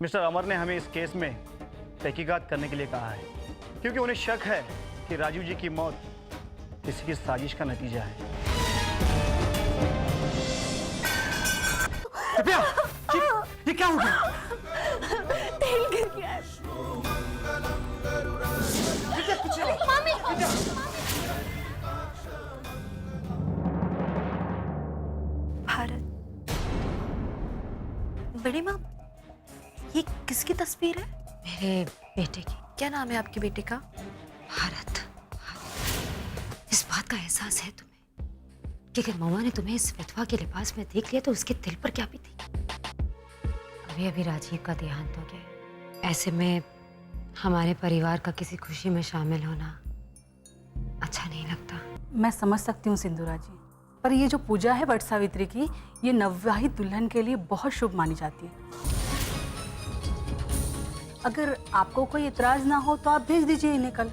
Mister अमर ने हमें इस केस में तहकीकात करने के लिए कहा है, क्योंकि उन्हें शक है कि राजीव जी की मौत किसी की साजिश का नतीजा है। कृपया, ये क्या हो गया? तेल गिर गया है। भारत, बड़ी माँ, ये किसकी तस्वीर है? मेरे बेटे की। क्या नाम है आपके बेटे का? भारत। इस बात का एहसास है तुम्हें कि अगर मम्मा ने तुम्हें इस विधवा के लिबास में देख लिया तो उसके दिल पर क्या बीती? अभी अभी राजीव का देहांत हो गया। ऐसे में हमारे परिवार का किसी खुशी में शामिल होना अच्छा नहीं लगता। मैं समझ सकती हूँ सिंधुरा जी, पर ये जो पूजा है वट सावित्री की, ये नवविवाहित दुल्हन के लिए बहुत शुभ मानी जाती है। अगर आपको कोई इतराज ना हो तो आप भेज दीजिए इन्हें कल।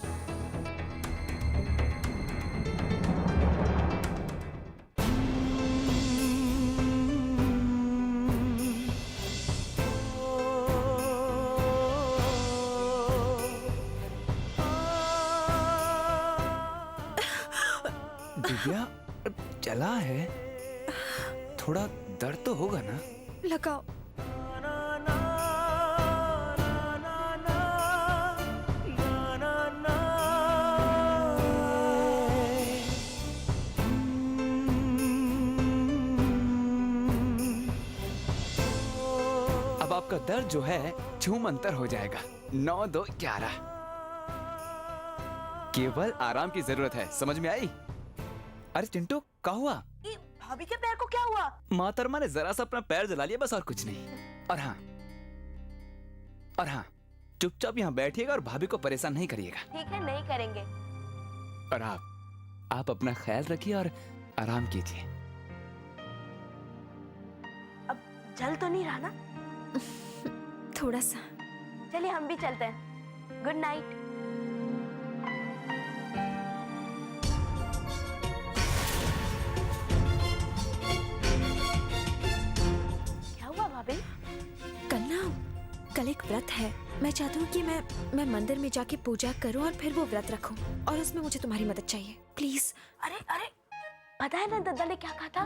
दिव्या, चला है, थोड़ा दर्द तो होगा ना? लगाओ। अब आपका दर्द जो है झूम अंतर हो जाएगा। 9, 2, 11। केवल आराम की जरूरत है, समझ में आई? अरे चिंटू, क्या हुआ? भाभी के पैर को क्या हुआ? मातरमा ने जरा सा अपना पैर जला लिया, बस, और कुछ नहीं। और हाँ, चुपचाप यहाँ बैठिएगा और भाभी को परेशान नहीं करिएगा। ठीक है, नहीं करेंगे। और आप अपना ख्याल रखिए और आराम कीजिए। अब जल तो नहीं रहा ना? थोड़ा सा। चलिए हम भी चलते हैं। Good night. क्या हुआ भाभी? कल एक व्रत है। मैं चाहती हूँ कि मैं मंदिर में जाके पूजा करूँ और फिर वो व्रत रखूँ, और उसमें मुझे तुम्हारी मदद चाहिए, प्लीज। अरे पता है ना दादा ने क्या कहा था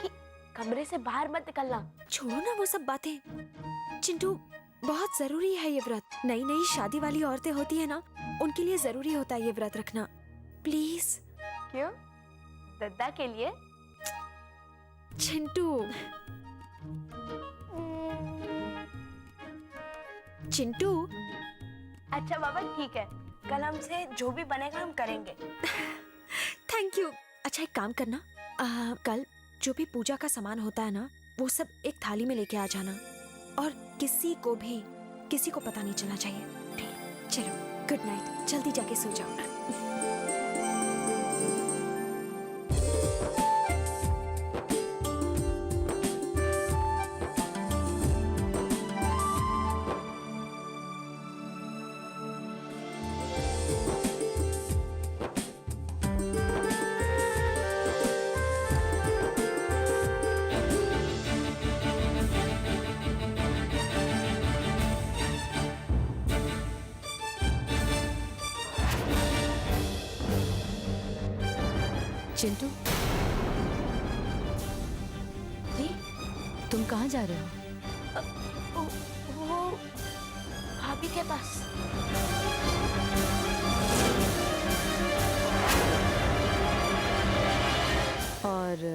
कि कमरे से बाहर मत निकलना। छोड़ो ना वो सब बातें। चिंटू, बहुत जरूरी है ये व्रत। नई नई शादी वाली औरतें होती है ना, उनके लिए जरूरी होता है ये व्रत रखना, प्लीज। क्यों? दादा के लिए? चिंटू, चिंटू। अच्छा बाबा, ठीक है, कल हमसे जो भी बनेगा हम करेंगे। Thank you. अच्छा, एक काम करना, कल जो भी पूजा का सामान होता है ना, वो सब एक थाली में लेके आ जाना, और किसी को पता नहीं चलना चाहिए। ठीक, चलो गुड नाइट, जल्दी जाके सो जाओ ना। चिंटू जी? तुम कहाँ जा रहे हो? वो भाभी के पास। और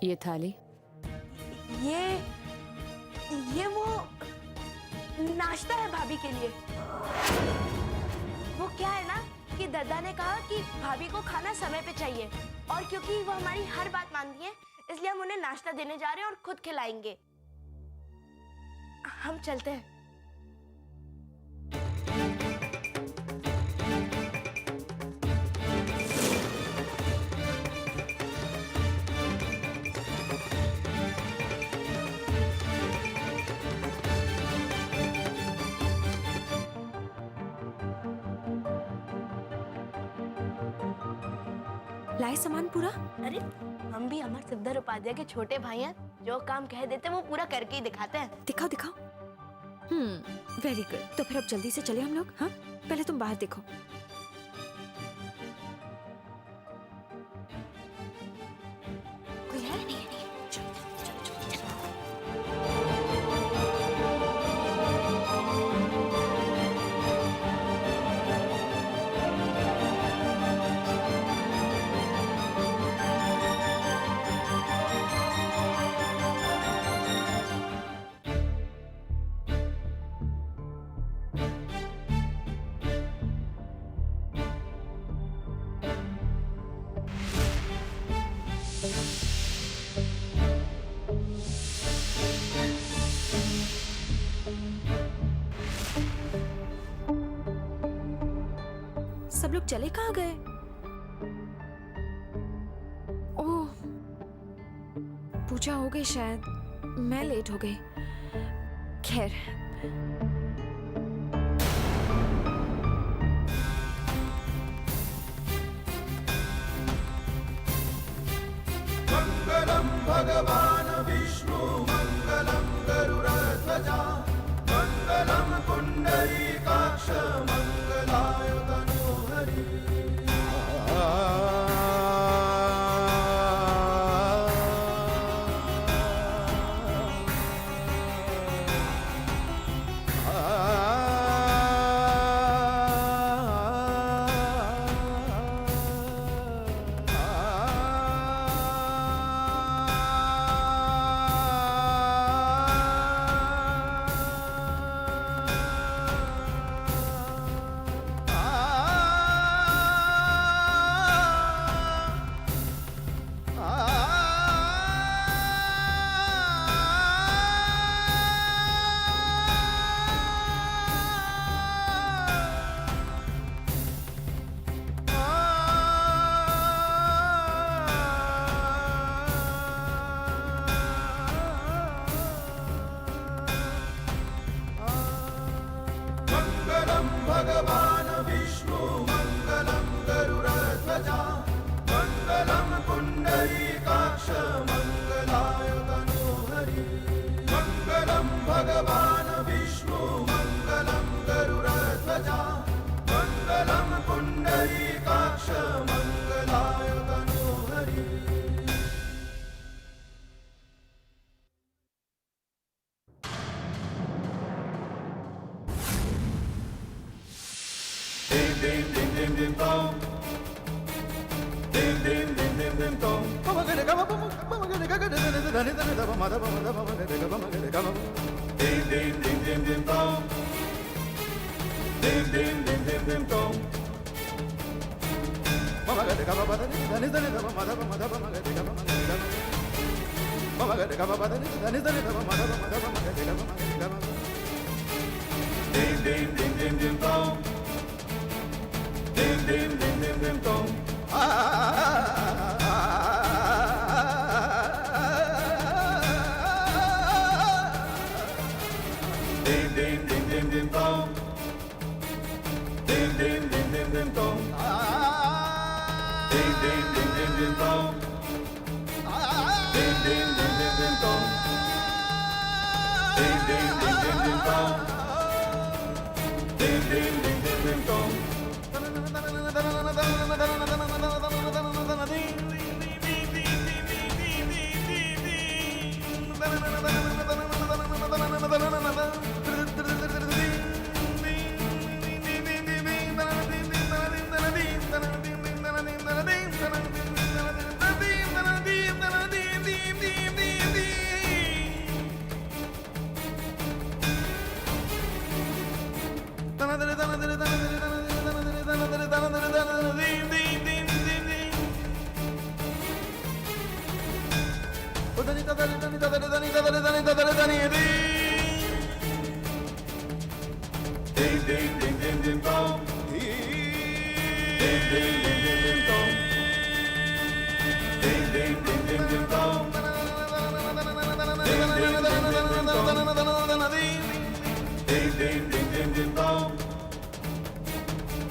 ये थाली? ये वो नाश्ता है भाभी के लिए। वो क्या है ना कि दादा ने कहा कि भाभी को खाना समय पे चाहिए, और क्योंकि वो हमारी हर बात मानती है, इसलिए हम उन्हें नाश्ता देने जा रहे हैं और खुद खिलाएंगे। हम चलते हैं। लाए सामान पूरा? अरे हम भी अमर सिद्धर उपाध्याय के छोटे भाई हैं, जो काम कह देते हैं वो पूरा करके ही दिखाते हैं। दिखाओ दिखाओ। Very good. तो फिर अब जल्दी से चले हम लोग। हाँ, पहले तुम बाहर देखो। कोई है नहीं है, चलो चलो चलो चलो। सब लोग चले कहाँ गए? ओह, पूजा हो गई शायद। मैं लेट हो गई। खैर, मंगलम भगवान विष्णु मंगलम गरुड़ध्वजा मंगलम पुंडरीकाक्ष मंगलाय तनोहरि। मंगलम भगवान विष्णु मंगलम गरुड़ध्वजा मंगलम पुंडरीकाक्ष मंगलाय तनोहरि। मंगलम भगवान विष्णु मंगलम गरुड़ध्वजा मंगलम पुंडरीकाक्ष मंगलाय तनोहरि। Dim dim dim dim dim dong. Dim dim dim dim dim dong. Mama gada gama mama gada gada dani dani dani dani mama mama mama gada gama. Dim dim dim dim dim dong. Dim dim dim dim dim dong. Mama gada gama dani dani dani dani mama mama mama gada gama. Mama gada gama dani dani dani dani mama mama mama gada gama. Dim dim dim dim dim dong. Dim dim dim dim dim dong. Dim dim dim dim dim dong. Dim dim dim dim dim dong. Dim dim dim dim dim dong. Dim dim dim dim dim dong.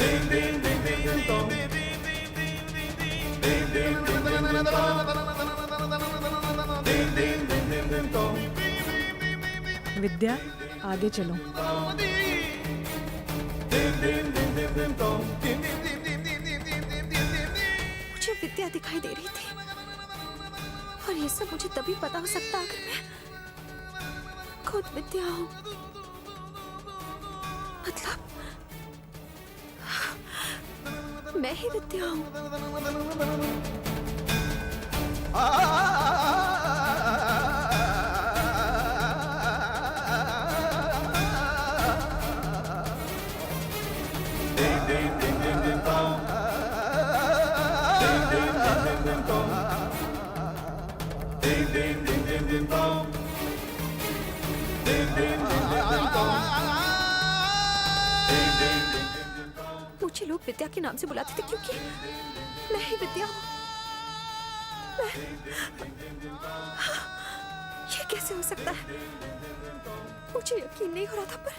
Dim dim dim dim dim dong. Dim dim dim dim dim dong. विद्या, आगे चलो। मुझे विद्या दिखाई दे रही थी और ये सब मुझे तभी पता हो सकता अगर मैं खुद विद्या हूँ। मतलब मैं ही विद्या हूँ। मुझे लोग विद्या के नाम से बुलाते थे क्योंकि मैं ही विद्या हूँ। ये कैसे हो सकता है? मुझे यकीन नहीं हो रहा था पर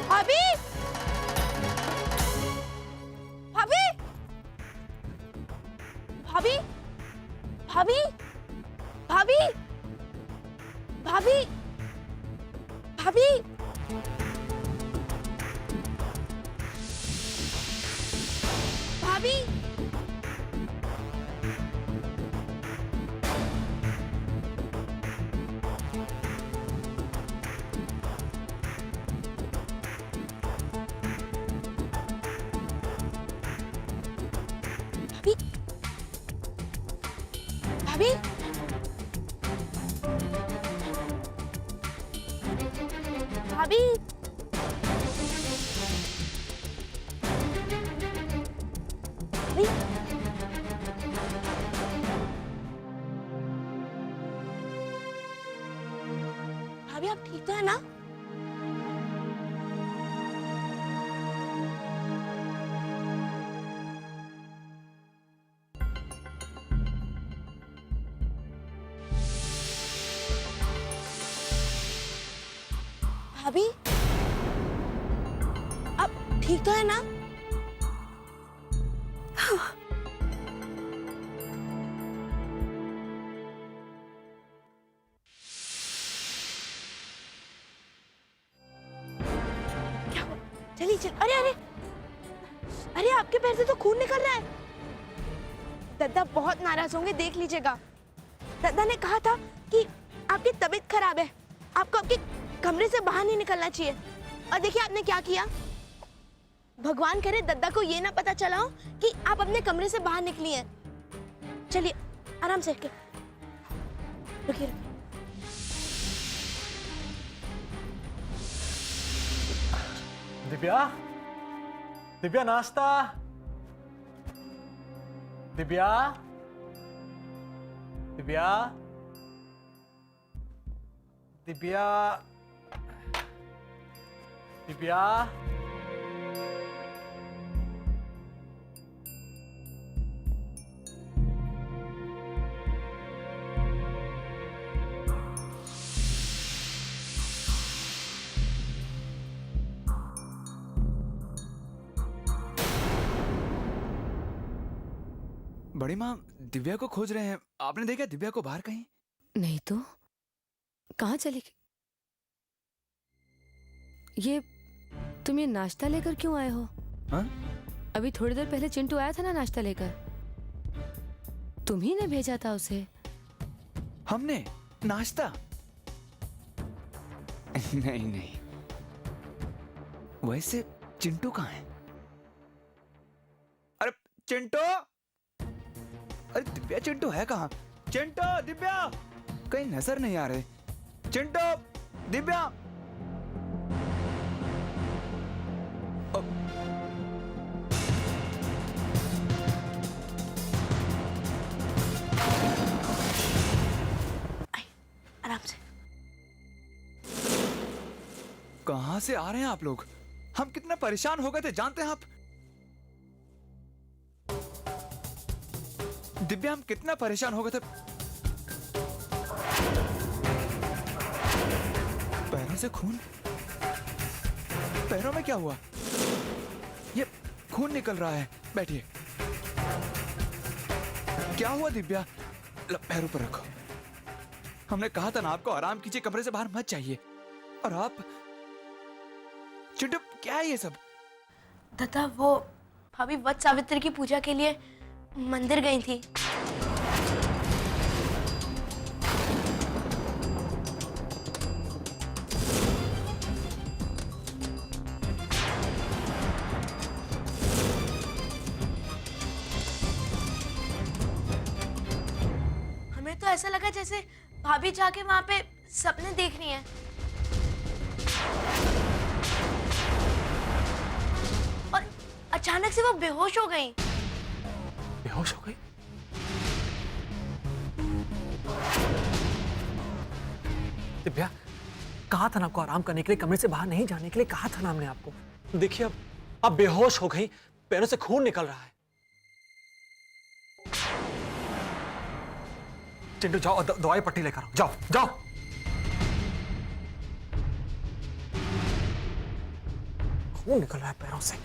भाभी भाभी भाभी भाभी भाभी भाभी भाभी भाभी भाभी भाभी आप ठीक तो है ना? भाभी आप ठीक तो है ना? क्या हुआ? चलिए चल। अरे अरे अरे आपके पैर से तो खून निकल रहा है। दादा बहुत नाराज होंगे, देख लीजिएगा। दादा ने कहा था कि आपकी तबीयत खराब है, आपको आपके कमरे से बाहर नहीं निकलना चाहिए। और देखिए आपने क्या किया। भगवान करे दद्दा को ये ना पता चला हो कि आप अपने कमरे से बाहर निकली हैं। चलिए आराम से रुकिए रुकिए। दिव्या, दिव्या नाश्ता। दिव्या, दिव्या, दिव्या, दिव्या। बड़ी माँ दिव्या को खोज रहे हैं। आपने देखा दिव्या को बाहर कहीं? नहीं तो कहाँ चली गई? ये तुम ये नाश्ता लेकर क्यों आए हो? हाँ? अभी थोड़ी देर पहले चिंटू आया था ना नाश्ता लेकर। तुम ही ने भेजा था उसे। हमने नाश्ता? नहीं नहीं, वैसे चिंटू कहाँ है? अरे चिंटू, अरे दिव्या चिंटू है कहाँ? चिंटू दिव्या कहीं नजर नहीं आ रहे। चिंटू दिव्या। आराम से। कहां से आ रहे हैं आप लोग? हम कितने परेशान हो गए थे जानते हैं आप? दिव्या हम कितना परेशान हो गए थे। पैरों से खून? पैरों में क्या हुआ? ये खून निकल रहा है। बैठिए। क्या हुआ दिव्या? पैरों पर रखो। हमने कहा था ना आपको आराम कीजिए, कमरे से बाहर मत जाइए। और आप चिंटू क्या है ये सब? दादा वो भाभी वट सावित्री की पूजा के लिए मंदिर गई थी। हमें तो ऐसा लगा जैसे भाभी जाके वहां पे सपने देख रही हैं। और अचानक से वो बेहोश हो गई। बेहोश हो गई? दिव्या, कहा था ना आपको आराम करने के लिए, कमरे से बाहर नहीं जाने के लिए कहा था ना हमने आपको। देखिए अब बेहोश हो गई, पैरों से खून निकल रहा है। चिंटू जाओ दवाई पट्टी लेकर आओ, जाओ जाओ। खून निकल रहा है पैरों से।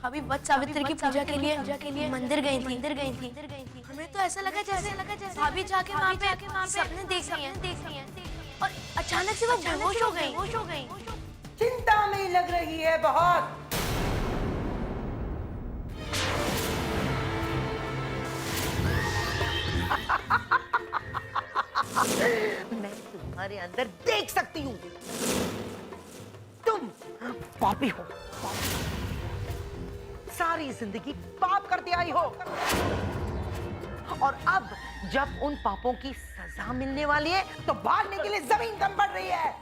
भाभी वट सावित्री की पूजा के लिए मंदिर गई थी। हमें तो ऐसा लगा जैसे भाभी जाके वहां पे सपने देख रही हैं। और अचानक से वो बेहोश हो गई। चिंता में लग रही है बहुत। मैं तुम्हारे अंदर देख सकती हूँ। तुम पापी हो, सारी जिंदगी पाप करते आई हो, और अब जब उन पापों की सजा मिलने वाली है तो भागने के लिए जमीन कम पड़ रही है।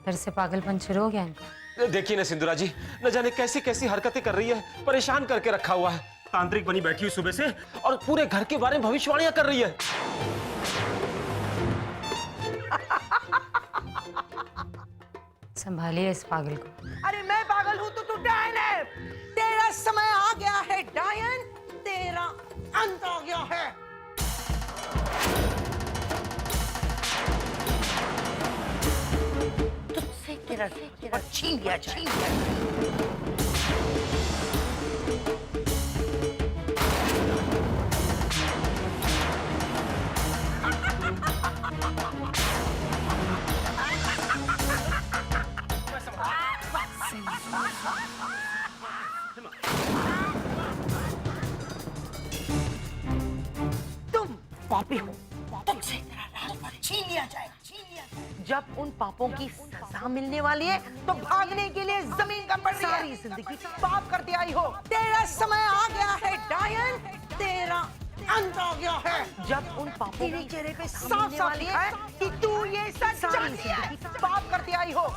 फिर से पागलपन शुरू हो गया इनका। देखिए ना सिंधुरा जी, न जाने कैसी कैसी हरकतें कर रही है, परेशान करके रखा हुआ है। तांत्रिक बनी बैठी हुई सुबह से और पूरे घर के बारे में भविष्यवाणियां कर रही है। संभालिए इस पागल को। अरे मैं पागल हूं तो तू डायन है। तेरा समय आ गया है डायन, तेरा अंत आ गया है। तुझसे तेरा छीन लिया जाए। तुम पापी हो, तुझसे तेरा राजपाट छीन लिया जाएगा। जब उन पापों की सजा मिलने वाली है तो भागने के लिए जमीन कम पड़ रही है। सारी जिंदगी पाप करते आई हो, तेरा समय आ गया है डायन, तेरा अंत आ गया है। जब उन पापों के चेहरे पे साफ साफ लिखा है कि तू ये सारी जिंदगी पाप करते आई हो।